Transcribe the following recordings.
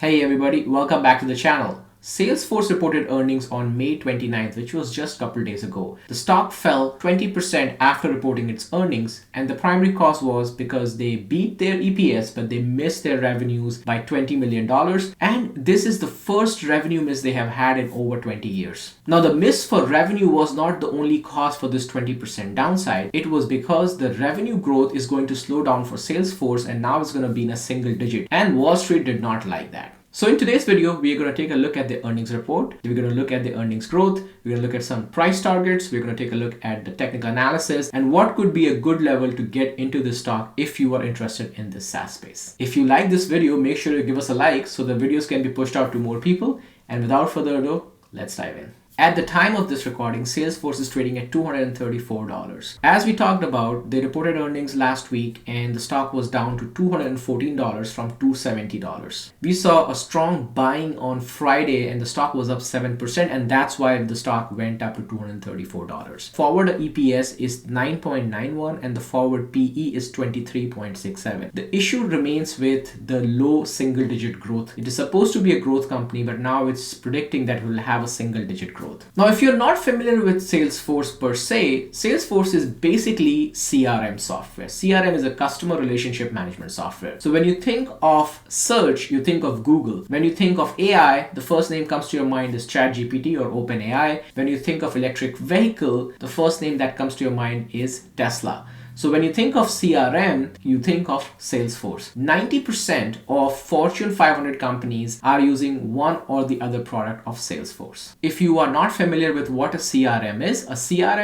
Hey everybody, welcome back to the channel. Salesforce reported earnings on May 29th, which was just a couple days ago. The stock fell 20% after reporting its earnings, and the primary cause was because they beat their EPS but they missed their revenues by $20 million, and this is the first revenue miss they have had in over 20 years. Now, the miss for revenue was not the only cause for this 20% downside. It was because the revenue growth is going to slow down for Salesforce and now it's going to be in a single digit, and Wall Street did not like that. So in today's video, we're going to take a look at the earnings report. We're going to look at the earnings growth. We're going to look at some price targets. We're going to take a look at the technical analysis and what could be a good level to get into this stock if you are interested in this SaaS space. If you like this video, make sure you give us a like so the videos can be pushed out to more people. And without further ado, let's dive in. At the time of this recording, Salesforce is trading at $234. As we talked about, they reported earnings last week and the stock was down to $214 from $270. We saw a strong buying on Friday and the stock was up 7%, and that's why the stock went up to $234. Forward EPS is 9.91 and the forward PE is 23.67. The issue remains with the low single digit growth. It is supposed to be a growth company, but now it's predicting that it will have a single digit growth. Now, if you're not familiar with Salesforce per se, Salesforce is basically CRM software. CRM is a customer relationship management software. So when you think of search, you think of Google. When you think of AI, the first name comes to your mind is ChatGPT or OpenAI. When you think of electric vehicle, the first name that comes to your mind is Tesla. So when you think of CRM, you think of Salesforce. 90% of Fortune 500 companies are using one or the other product of Salesforce. If you are not familiar with what a CRM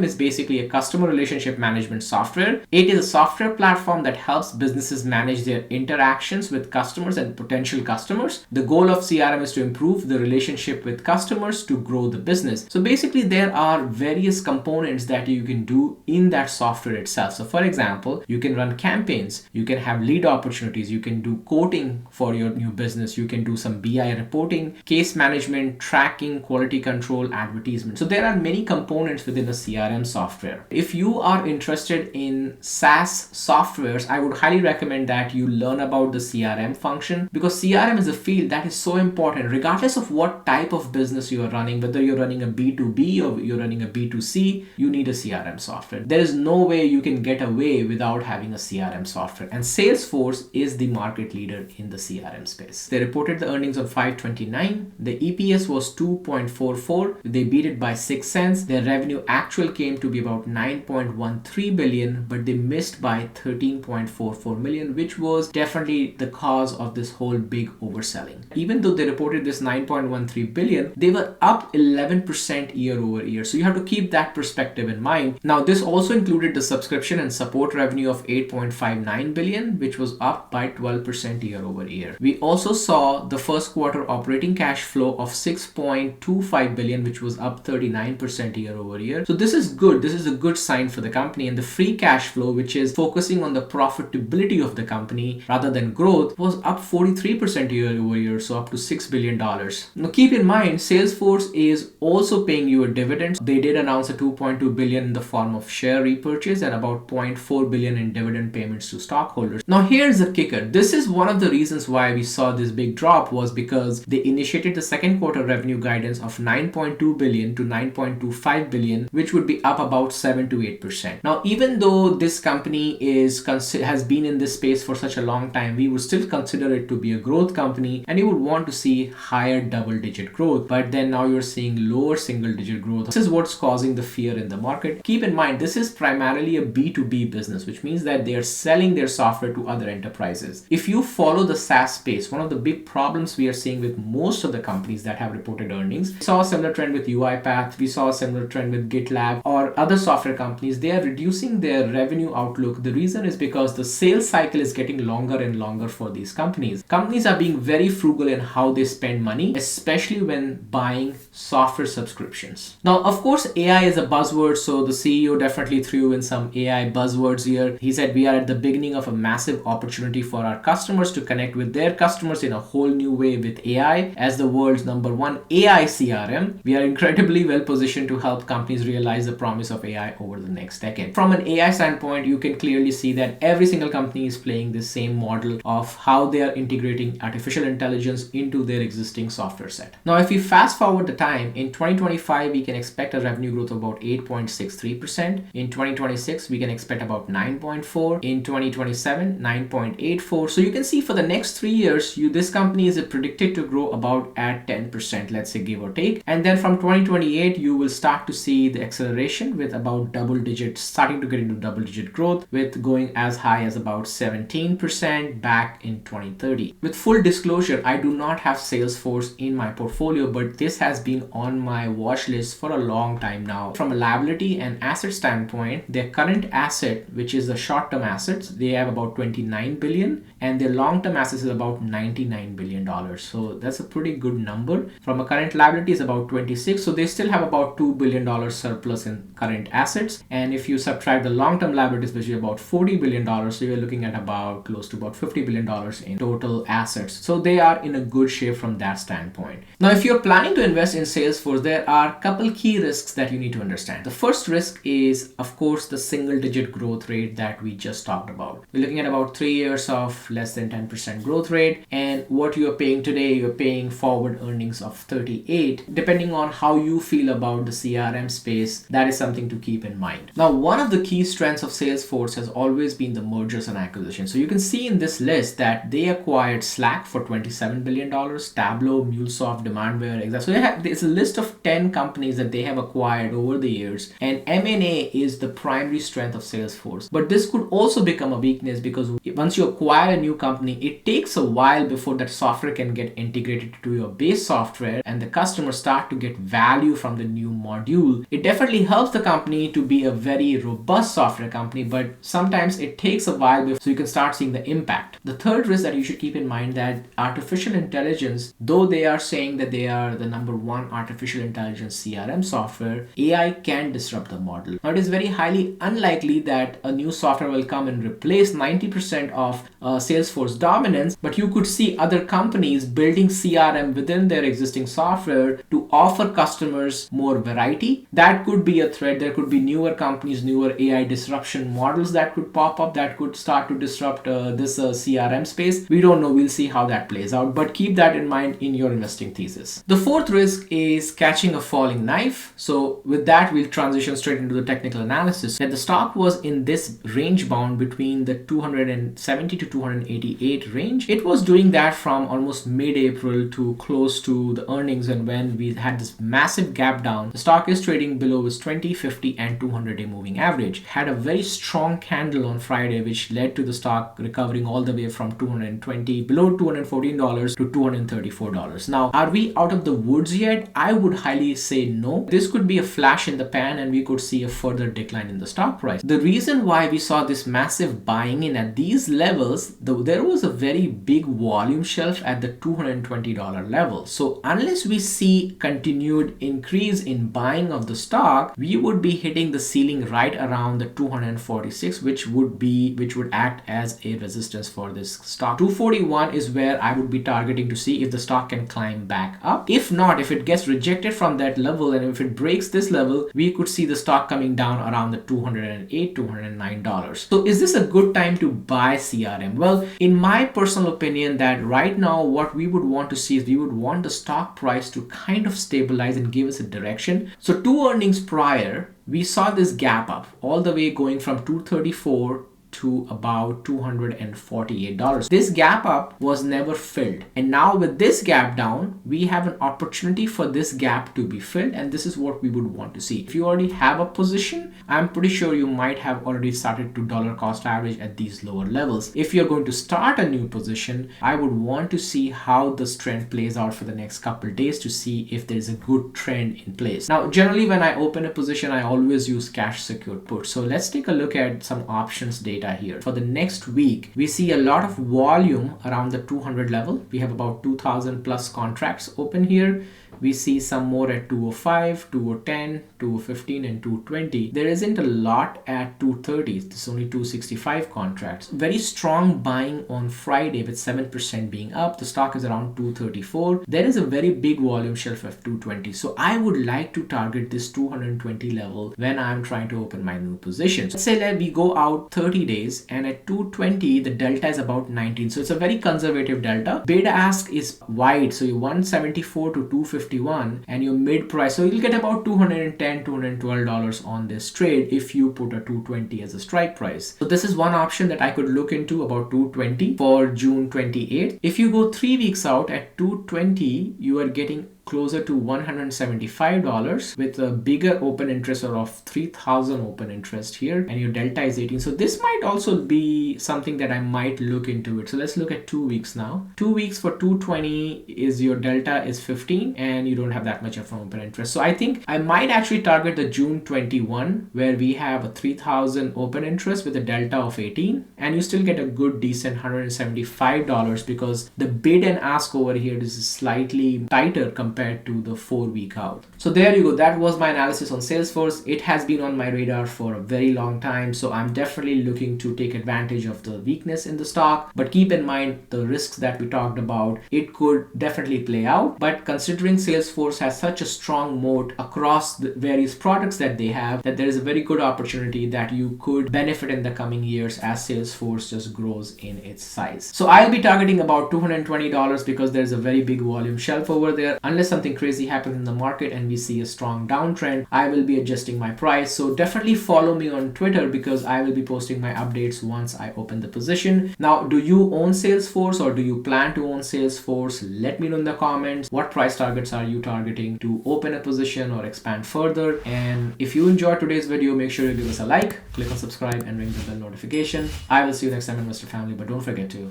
is basically a customer relationship management software. It is a software platform that helps businesses manage their interactions with customers and potential customers. The goal of CRM is to improve the relationship with customers to grow the business. So basically there are various components that you can do in that software itself. So for example, you can run campaigns, you can have lead opportunities, you can do quoting for your new business, you can do some BI reporting, case management, tracking, quality control, advertisement. So there are many components within a CRM software. If you are interested in SaaS softwares, I would highly recommend that you learn about the CRM function, because CRM is a field that is so important regardless of what type of business you are running, whether you're running a B2B or you're running a B2C, you need a CRM software. There is no way you can get away without having a CRM software, and Salesforce is the market leader in the CRM space. They reported the earnings on 5/29. The EPS was 2.44. They beat it by 6 cents. Their revenue actual came to be about 9.13 billion, but they missed by 13.44 million, which was definitely the cause of this whole big overselling. Even though they reported this 9.13 billion, they were up 11% year over year. So you have to keep that perspective in mind. Now, this also included the subscription and support revenue of 8.59 billion, which was up by 12% year over year. We also saw the first quarter operating cash flow of 6.25 billion, which was up 39% year over year. So this is good. This is a good sign for the company. And the free cash flow, which is focusing on the profitability of the company rather than growth, was up 43% year over year, so up to $6 billion. Now keep in mind, Salesforce is also paying you a dividend. They did announce a 2.2 billion in the form of share repurchase and about 0.4 billion in dividend payments to stockholders. Now here's the kicker. This is one of the reasons why we saw this big drop, was because they initiated the second quarter revenue guidance of 9.2 billion to 9.25 billion, which would be up about 7 to 8%. Now, even though this company has been in this space for such a long time, we would still consider it to be a growth company and you would want to see higher double-digit growth. But then now you're seeing lower single-digit growth. This is what's causing the fear in the market. Keep in mind, this is primarily a B2B business, which means that they are selling their software to other enterprises. If you follow the SaaS space, one of the big problems we are seeing with most of the companies that have reported earnings, we saw a similar trend with UiPath, we saw a similar trend with GitLab or other software companies. They are reducing their revenue outlook. The reason is because the sales cycle is getting longer and longer for these companies. Companies are being very frugal in how they spend money, especially when buying software subscriptions. Now, of course, AI is a buzzword, so the CEO definitely threw in some AI buzzwords here. He said we are at the beginning of a massive opportunity for our customers to connect with their customers in a whole new way with AI. As the world's #1 AI CRM, we are incredibly well positioned to help companies realize the promise of AI over the next decade. From an AI standpoint, you can clearly see that every single company is playing the same model of how they are integrating artificial intelligence into their existing software set. Now, if we fast forward the time, in 2025, we can expect a revenue growth of about 8.63%. In 2026, we can expect about 9.4%. In 2027, 9.84%. So you can see for the next 3 years, this company is predicted to grow about at 10%, let's say give or take. And then from 2028, you will start to see the acceleration with about double digits, starting to get into double digit growth, with going as high as about 17% back in 2030. With full disclosure, I do not have Salesforce in my portfolio, but this has been on my watch list for a long time now. From a liability and asset standpoint, their current asset, which is the short-term assets, they have about 29 billion, and their long-term assets is about 99 billion dollars. So that's a pretty good number. From a current liability is about 26, so they still have about $2 billion surplus in current assets. And if you subtract the long-term liabilities, which is about $40 billion, so you're looking at about close to about $50 billion in total assets. So they are in a good shape from that standpoint. Now, if you're planning to invest in Salesforce, there are a couple key risks that you need to understand. The first risk is, of course, the single-digit growth rate that we just talked about. We're looking at about 3 years of less than 10% growth rate, and what you're paying today, you're paying forward earnings of 38. Depending on how you feel about the CRM space, that is something to keep in mind. Now, one of the key strengths of Salesforce has always been the mergers and acquisitions. So you can see in this list that they acquired Slack for $27 billion, Tableau, MuleSoft, Demandware, etc. So there's a list of 10 companies that they have acquired over the years, and M&A is the primary strength of Salesforce. But this could also become a weakness because once you acquire a new company, it takes a while before that software can get integrated to your base software and the customers start to get value from the new module. It definitely helps the company to be a very robust software company, but sometimes it takes a while before so you can start seeing the impact. The third risk that you should keep in mind that artificial intelligence, though they are saying that they are the #1 artificial intelligence CRM software, AI can disrupt the model. Now, it is very highly unlikely that a new software will come and replace 90% of Salesforce dominance, but you could see other companies building CRM within their existing software to offer customers more variety. That could be a threat. There could be newer companies, newer AI disruption models that could pop up that could start to disrupt this CRM space. We don't know. We'll see how that plays out, but keep that in mind in your investing thesis. The fourth risk is catching a falling knife. So with that, we'll transition straight into the technical analysis. That the stock was in this range bound between the 270 to 288 range. It was doing that from almost mid-April to close to the earnings, and when we had this massive gap down, the stock is trading below its 20, 50 and 200-day moving average. Had a very strong candle on Friday, which led to the stock recovering all the way from 220 below $214 to $234. Now, are we out of the woods yet? I would highly say no. This could be a flash in the pan and we could see a further decline in the stock price. The reason why we saw this massive buying in at these levels, though, there was a very big volume shelf at the $220 level. So unless we see continued increase in buying of the stock, we would be hitting the ceiling right around the 246, which would act as a resistance for this stock. 241 is where I would be targeting to see if the stock can climb back up. If not, if it gets rejected from that level and if it breaks this level, we could see the stock coming down around the $208, $209. So is this a good time to buy CRM? Well, in my personal opinion, that right now what we would want to see is we would want the stock price to kind of stabilize and give us a direction. So 2 earnings prior, we saw this gap up all the way going from 234 to about $248. This gap up was never filled, and now with this gap down, we have an opportunity for this gap to be filled, and this is what we would want to see. If you already have a position, I'm pretty sure you might have already started to dollar cost average at these lower levels. If you're going to start a new position, I would want to see how this trend plays out for the next couple days to see if there's a good trend in place. Now, generally when I open a position, I always use cash secured put. So let's take a look at some options data data here. For the next week, we see a lot of volume around the 200 level. We have about 2,000 plus contracts open here. We see some more at 205, 210, 215 and 220. There isn't a lot at 230. It's only 265 contracts. Very strong buying on Friday with 7% being up. The stock is around 234. There is a very big volume shelf of 220. So I would like to target this 220 level when I'm trying to open my new position. So let's say that we go out 30 days and at 220, the delta is about 19. So it's a very conservative delta. Bid ask is wide. So you 174 to 251 and your mid price. So you'll get about $210, $212 on this trade if you put a 220 as a strike price. So this is one option that I could look into, about 220 for June 28th. If you go 3 weeks out at 220, you are getting closer to $175 with a bigger open interest of 3,000 open interest here, and your delta is 18. So this might also be something that I might look into it. So let's look at 2 weeks now. 2 weeks for 220 is your delta is 15 and you don't have that much of an open interest. So I think I might actually target the June 21 where we have a 3,000 open interest with a delta of 18 and you still get a good decent $175 because the bid and ask over here is slightly tighter compared to the 4 week out. So there you go. That was my analysis on Salesforce. It has been on my radar for a very long time. So I'm definitely looking to take advantage of the weakness in the stock, but keep in mind the risks that we talked about. It could definitely play out, but considering Salesforce has such a strong moat across the various products that they have, that there is a very good opportunity that you could benefit in the coming years as Salesforce just grows in its size. So I'll be targeting about $220 because there's a very big volume shelf over there. Unless something crazy happens in the market and we see a strong downtrend, I will be adjusting my price. So definitely follow me on Twitter because I will be posting my updates once I open the position. Now, do you own Salesforce or do you plan to own Salesforce? Let me know in the comments. What price targets are you targeting to open a position or expand further? And if you enjoyed today's video, make sure you give us a like, click on subscribe and ring the bell notification. I will see you next time, Investor Family, but don't forget to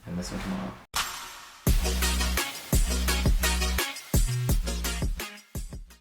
invest for tomorrow.